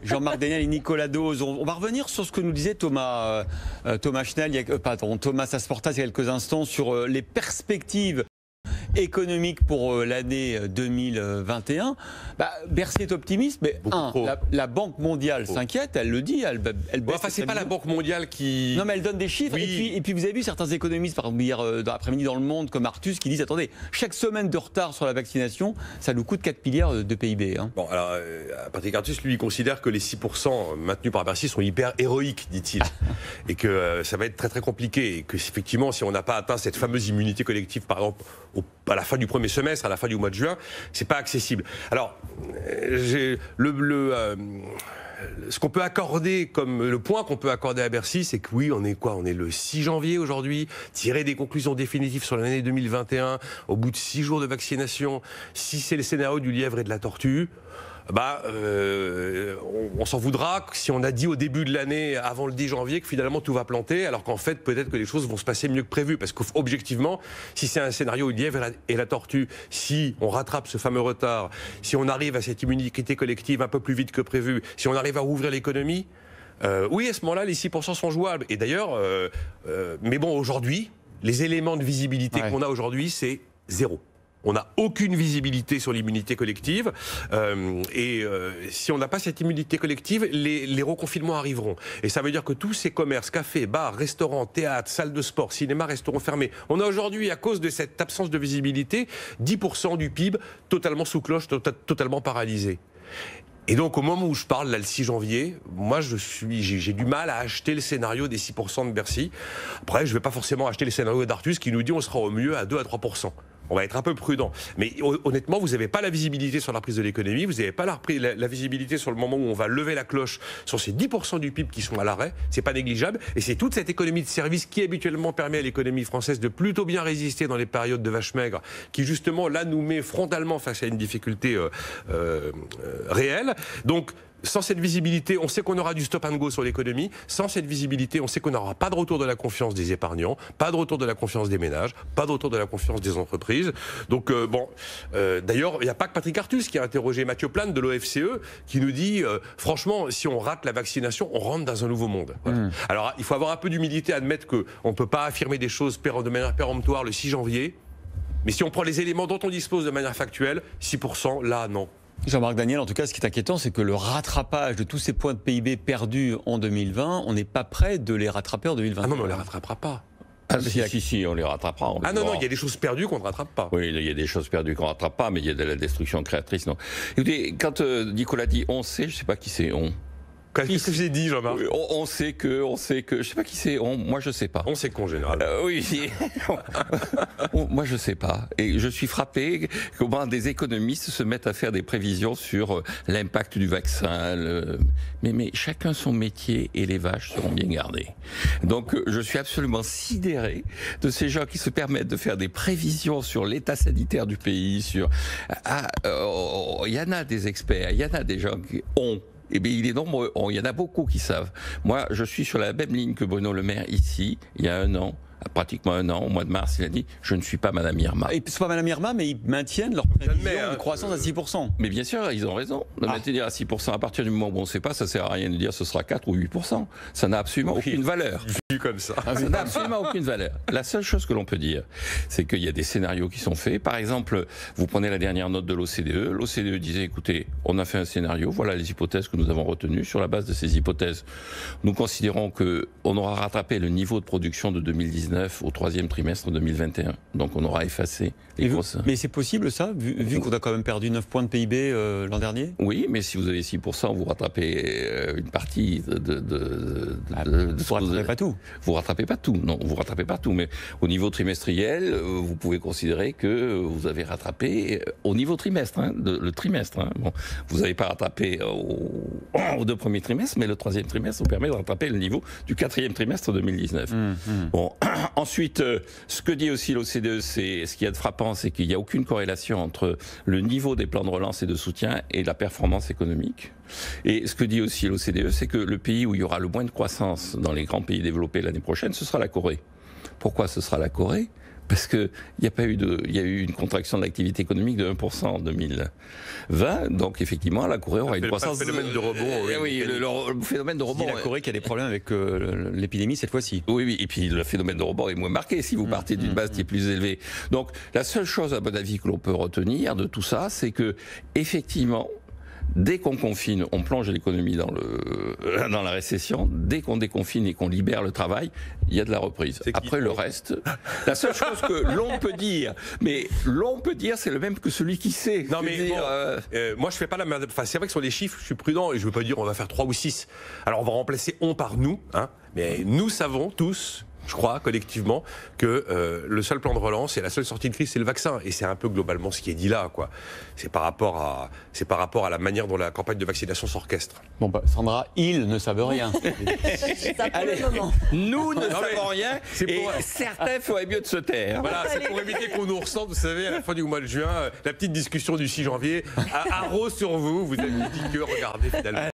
Jean-Marc Daniel et Nicolas Dose. On va revenir sur ce que nous disait Thomas Schnell, Thomas Asportas il y a quelques instants, sur les perspectives économique pour l'année 2021. Bercy est optimiste, mais la Banque mondiale s'inquiète, elle le dit, elle baisse. Enfin, c'est pas la Banque mondiale qui... Non, mais elle donne des chiffres. Oui. Et puis vous avez vu certains économistes, par exemple hier dans l'après-midi dans Le Monde, comme Artus, qui disent, attendez, chaque semaine de retard sur la vaccination, ça nous coûte 4 milliards de PIB. Hein. Bon, alors, Patrick Artus, lui, il considère que les 6% maintenus par Bercy sont hyper héroïques, dit-il. Et que ça va être très très compliqué. Et que, effectivement, si on n'a pas atteint cette fameuse immunité collective, par exemple, à la fin du premier semestre, à la fin du mois de juin, c'est pas accessible. Alors, ce qu'on peut accorder comme le point qu'on peut accorder à Bercy, c'est que oui, on est quoi? On est le 6 janvier aujourd'hui, tirer des conclusions définitives sur l'année 2021, au bout de 6 jours de vaccination, si c'est le scénario du lièvre et de la tortue, on s'en voudra si on a dit au début de l'année, avant le 10 janvier, que finalement tout va planter, alors qu'en fait, peut-être que les choses vont se passer mieux que prévu. Parce qu'objectivement, si c'est un scénario lièvre et la tortue, si on rattrape ce fameux retard, si on arrive à cette immunité collective un peu plus vite que prévu, si on arrive à rouvrir l'économie, oui, à ce moment-là, les 6% sont jouables. Et d'ailleurs, mais bon, aujourd'hui, les éléments de visibilité qu'on a aujourd'hui, c'est zéro. On n'a aucune visibilité sur l'immunité collective si on n'a pas cette immunité collective, les reconfinements arriveront. Et ça veut dire que tous ces commerces, cafés, bars, restaurants, théâtres, salles de sport, cinéma resteront fermés. On a aujourd'hui, à cause de cette absence de visibilité, 10% du PIB totalement sous cloche, totalement paralysé. Et donc, au moment où je parle, là, le 6 janvier, moi, j'ai du mal à acheter le scénario des 6% de Bercy. Après, je ne vais pas forcément acheter le scénario d'Artus qui nous dit on sera au mieux à 2 à 3%. On va être un peu prudent. Mais honnêtement, vous n'avez pas la visibilité sur la reprise de l'économie, vous n'avez pas la visibilité sur le moment où on va lever la cloche sur ces 10% du PIB qui sont à l'arrêt. C'est pas négligeable. Et c'est toute cette économie de services qui habituellement permet à l'économie française de plutôt bien résister dans les périodes de vache maigre, qui justement là nous met frontalement face à une difficulté réelle. Donc, sans cette visibilité, on sait qu'on aura du stop and go sur l'économie. Sans cette visibilité, on sait qu'on n'aura pas de retour de la confiance des épargnants, pas de retour de la confiance des ménages, pas de retour de la confiance des entreprises. Donc, d'ailleurs, il n'y a pas que Patrick Artus qui a interrogé Mathieu Plane de l'OFCE, qui nous dit, franchement, si on rate la vaccination, on rentre dans un nouveau monde. Voilà. Alors, il faut avoir un peu d'humilité, admettre qu'on ne peut pas affirmer des choses de manière péremptoire le 6 janvier. Mais si on prend les éléments dont on dispose de manière factuelle, 6%, là, non. Jean-Marc Daniel, en tout cas, ce qui est inquiétant, c'est que le rattrapage de tous ces points de PIB perdus en 2020, on n'est pas prêt de les rattraper en 2021. Ah non, mais on ne les rattrapera pas. Si, on les rattrapera. Non, il y a des choses perdues qu'on ne rattrape pas. Oui, il y a des choses perdues qu'on ne rattrape pas, mais il y a de la destruction créatrice, non. Écoutez, quand Nicolas dit on sait, je ne sais pas qui c'est on. Qu'est-ce que j'ai dit, Jean-Marc? On sait que, je sais pas qui c'est, moi je sais pas. On sait qu'en général. Oui, moi je sais pas. Et je suis frappé comment des économistes se mettent à faire des prévisions sur l'impact du vaccin. Mais chacun son métier et les vaches seront bien gardées. Donc je suis absolument sidéré de ces gens qui se permettent de faire des prévisions sur l'état sanitaire du pays, il y en a des experts, il y en a des gens qui ont. Eh bien, il est nombreux. Il y en a beaucoup qui savent. Moi, je suis sur la même ligne que Bruno Le Maire ici, il y a pratiquement un an, au mois de mars, il a dit « Je ne suis pas Madame Irma ». Et c'est pas Madame Irma, mais ils maintiennent leur prévision de croissance à 6%. Mais bien sûr, ils ont raison de maintenir à 6%. À partir du moment où on ne sait pas, ça ne sert à rien de dire ce sera 4 ou 8%. Ça n'a absolument aucune valeur. Vu comme ça. Ça n'a absolument aucune valeur. La seule chose que l'on peut dire, c'est qu'il y a des scénarios qui sont faits. Par exemple, vous prenez la dernière note de l'OCDE. L'OCDE disait, écoutez, on a fait un scénario, voilà les hypothèses que nous avons retenues. Sur la base de ces hypothèses, nous considérons qu'on aura rattrapé le niveau de production de 2019 au troisième trimestre 2021. Donc on aura effacé les grosses... Mais c'est possible ça, vu qu'on a quand même perdu 9 points de PIB l'an dernier? Oui, mais si vous avez 6%, vous rattrapez une partie vous ne rattrapez pas tout. Vous rattrapez pas tout, non, vous rattrapez pas tout. Mais au niveau trimestriel, vous pouvez considérer que vous avez rattrapé au niveau trimestre, le trimestre. Bon, vous n'avez pas rattrapé aux 2 premiers trimestres, mais le 3e trimestre vous permet de rattraper le niveau du 4e trimestre 2019. Bon, ensuite, ce que dit aussi l'OCDE, c'est ce qu'il y a de frappant, c'est qu'il n'y a aucune corrélation entre le niveau des plans de relance et de soutien et la performance économique. Et ce que dit aussi l'OCDE, c'est que le pays où il y aura le moins de croissance dans les grands pays développés l'année prochaine, ce sera la Corée. Pourquoi ce sera la Corée ? Parce qu'il n'y a pas eu il y a eu une contraction de l'activité économique de 1% en 2020. Donc, effectivement, la Corée aura une croissance. Le phénomène de rebond. Oui, le phénomène de rebond. La Corée qui a des problèmes avec l'épidémie cette fois-ci. Oui, oui, et puis le phénomène de rebond est moins marqué si vous partez d'une base qui est plus élevée. Donc, la seule chose, à mon avis, que l'on peut retenir de tout ça, c'est que, effectivement, dès qu'on confine, on plonge l'économie dans la récession. Dès qu'on déconfine et qu'on libère le travail, il y a de la reprise. Après le reste, la seule chose que l'on peut dire, c'est le même que celui qui sait. Non mais moi je fais pas la merde. Enfin, c'est vrai que sur les chiffres, je suis prudent et je veux pas dire on va faire 3 ou 6. Alors on va remplacer on par nous, hein, mais nous savons tous, je crois, collectivement, que le seul plan de relance et la seule sortie de crise, c'est le vaccin. Et c'est un peu globalement ce qui est dit là, quoi. C'est par rapport à la manière dont la campagne de vaccination s'orchestre. Bon, bah, Sandra, ils ne savent rien. Allez, nous ne savons rien et certains feraient mieux de se taire. Voilà, c'est pour éviter qu'on nous ressente, vous savez, à la fin du mois de juin, la petite discussion du 6 janvier. À Rose sur vous, vous avez dit que regardez finalement.